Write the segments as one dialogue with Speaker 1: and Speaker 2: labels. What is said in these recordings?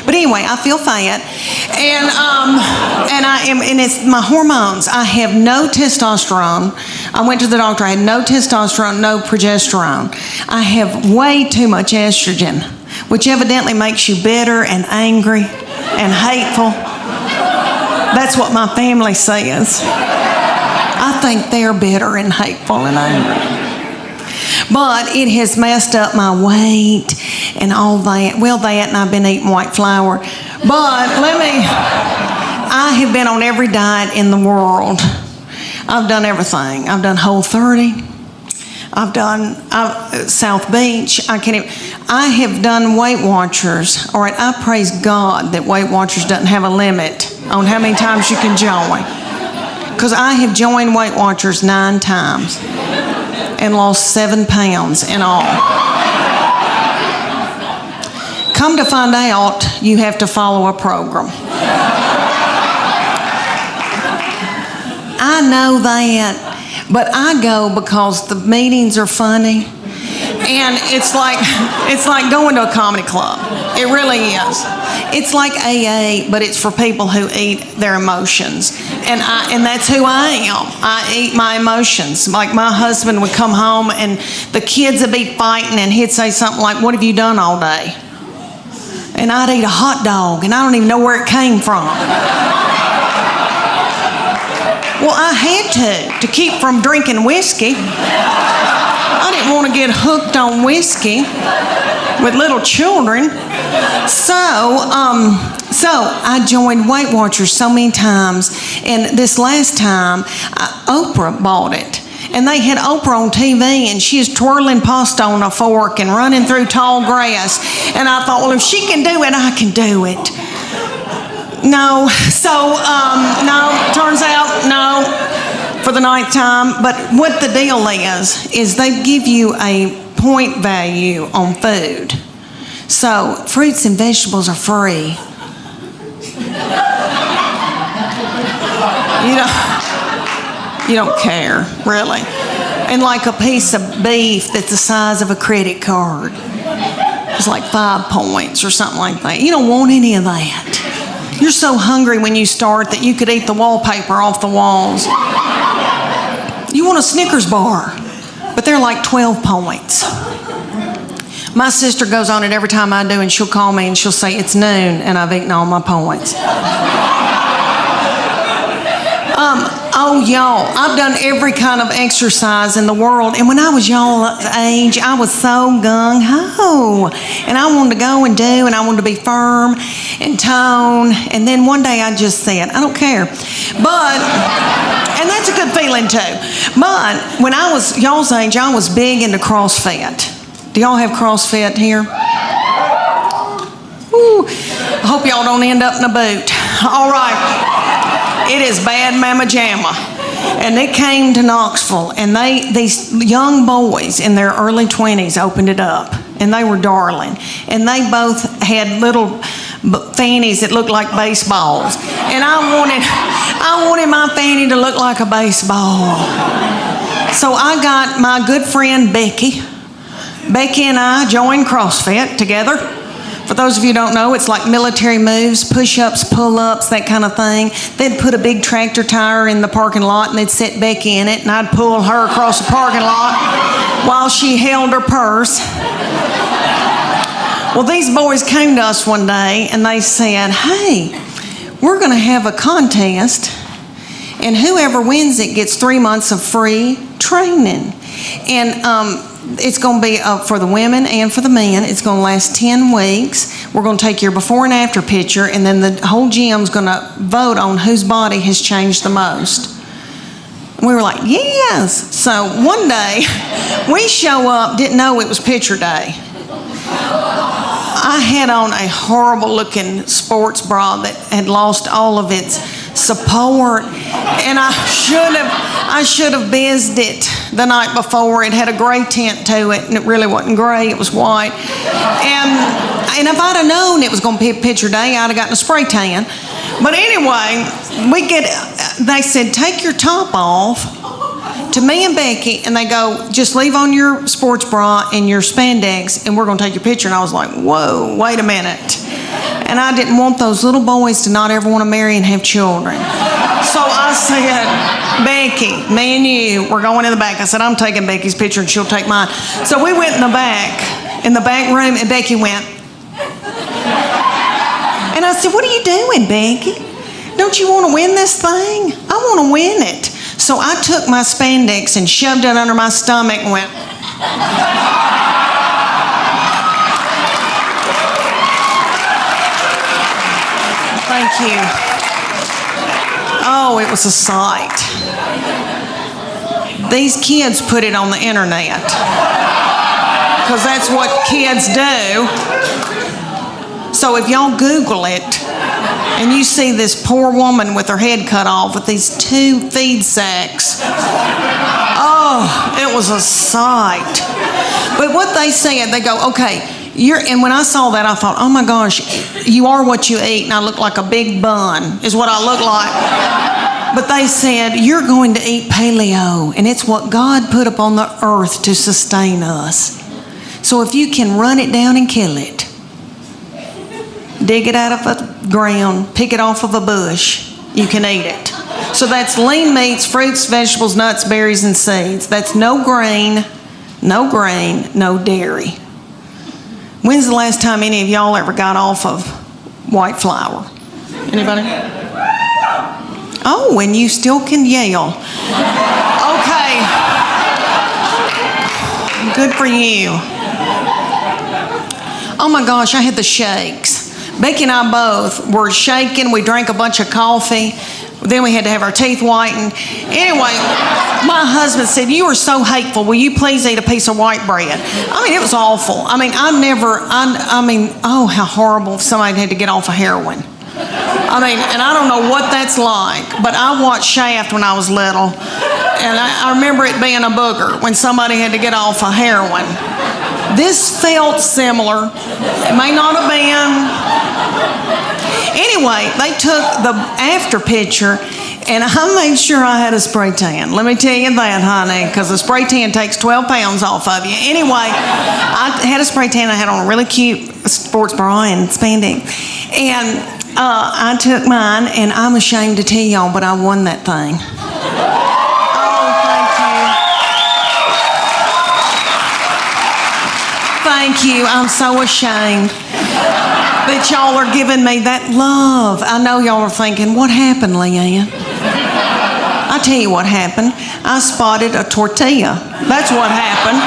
Speaker 1: But anyway, I feel fat, and it's my hormones. I have no testosterone. I went to the doctor. I had no testosterone, no progesterone. I have way too much estrogen, which evidently makes you bitter and angry and hateful. That's what my family says. I think they're bitter and hateful and angry. But it has messed up my weight and all that. Well, that, and I've been eating white flour. But I have been on every diet in the world. I've done everything. I've done Whole30. I've done South Beach. I have done Weight Watchers. All right, I praise God that Weight Watchers doesn't have a limit on how many times you can join. Because I have joined Weight Watchers 9 times. And lost 7 pounds in all. Come to find out, you have to follow a program. I know that, but I go because the meetings are funny. And it's like going to a comedy club. It really is. It's like AA, but it's for people who eat their emotions. And that's who I am. I eat my emotions. Like my husband would come home and the kids would be fighting and he'd say something like, "What have you done all day?" And I'd eat a hot dog and I don't even know where it came from. Well, I had to keep from drinking whiskey. I didn't want to get hooked on whiskey with little children. So I joined Weight Watchers so many times. And this last time, Oprah bought it. And they had Oprah on TV, and she was twirling pasta on a fork and running through tall grass. And I thought, well, if she can do it, I can do it. No. So, no. Turns out, no. For the 9th time. But what the deal is they give you a point value on food. So fruits and vegetables are free. You don't care, really. And like a piece of beef that's the size of a credit card. It's like 5 points or something like that. You don't want any of that. You're so hungry when you start that you could eat the wallpaper off the walls. You want a Snickers bar, but they're like 12 points. My sister goes on it every time I do, and she'll call me and she'll say, "It's noon and I've eaten all my points." Oh, y'all, I've done every kind of exercise in the world. And when I was y'all's age, I was so gung-ho. And I wanted to go and do, and I wanted to be firm and tone. And then one day I just said, I don't care. But, and that's a good feeling too. But when I was y'all's age, I was big into CrossFit. Do y'all have CrossFit here? Ooh, I hope y'all don't end up in a boot. All right. It is bad mamma jamma. And it came to Knoxville, and these young boys in their early 20s opened it up, and they were darling. And they both had little fannies that looked like baseballs. And I wanted my fanny to look like a baseball. So I got my good friend Becky. Becky and I joined CrossFit together. For those of you who don't know, it's like military moves, push-ups, pull-ups, that kind of thing. They'd put a big tractor tire in the parking lot, and they'd set Becky in it, and I'd pull her across the parking lot while she held her purse. Well, these boys came to us one day, and they said, "Hey, we're going to have a contest, and whoever wins it gets 3 months of free training." And it's going to be for the women and for the men. It's going to last 10 weeks. We're going to take your before and after picture, and then the whole gym's going to vote on whose body has changed the most. And we were like, yes. So one day, we show up, didn't know it was picture day. I had on a horrible-looking sports bra that had lost all of its support, and I should have bizzed it the night before. It had a gray tint to it, and it really wasn't gray, it was white. And if I'd have known it was going to be a picture day, I'd have gotten a spray tan. But anyway, they said, take your top off, to me and Becky, and they go, just leave on your sports bra and your spandex, and we're going to take your picture. And I was like, whoa, wait a minute. And I didn't want those little boys to not ever want to marry and have children. So I said, Becky, me and you, we're going in the back. I said, I'm taking Becky's picture and she'll take mine. So we went in the back room, and Becky went. And I said, what are you doing, Becky? Don't you want to win this thing? I want to win it. So I took my spandex and shoved it under my stomach and went. Thank you. Oh, it was a sight. These kids put it on the internet because that's what kids do. So if y'all Google it and you see this poor woman with her head cut off with these 2 feed sacks, oh, it was a sight. But what they said, they go, okay, and when I saw that, I thought, oh my gosh, you are what you eat, and I look like a big bun, is what I look like. But they said, you're going to eat paleo, and it's what God put upon the earth to sustain us. So if you can run it down and kill it, dig it out of the ground, pick it off of a bush, you can eat it. So that's lean meats, fruits, vegetables, nuts, berries, and seeds. That's no grain, no dairy. When's the last time any of y'all ever got off of white flour? Anybody? Oh, and you still can yell. Okay. Good for you. Oh my gosh, I had the shakes. Becky and I both were shaking. We drank a bunch of coffee. Then we had to have our teeth whitened. Anyway, my husband said, you are so hateful. Will you please eat a piece of white bread? I mean, it was awful. I mean, oh, how horrible if somebody had to get off of heroin. I mean, and I don't know what that's like, but I watched Shaft when I was little, and I remember it being a booger when somebody had to get off of heroin. This felt similar. It may not have been. Anyway, they took the after picture, and I made sure I had a spray tan. Let me tell you that, honey, because a spray tan takes 12 pounds off of you. Anyway, I had a spray tan. I had on a really cute sports bra and spandex. And I took mine, and I'm ashamed to tell y'all, but I won that thing. Thank you. I'm so ashamed that y'all are giving me that love. I know y'all are thinking, what happened, Leanne? I'll tell you what happened. I spotted a tortilla. That's what happened.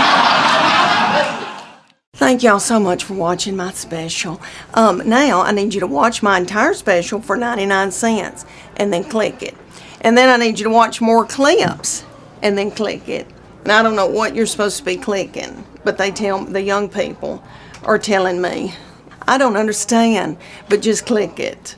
Speaker 1: Thank y'all so much for watching my special. Now I need you to watch my entire special for 99 cents and then click it. And then I need you to watch more clips and then click it. And I don't know what you're supposed to be clicking, but the young people are telling me. I don't understand, but just click it.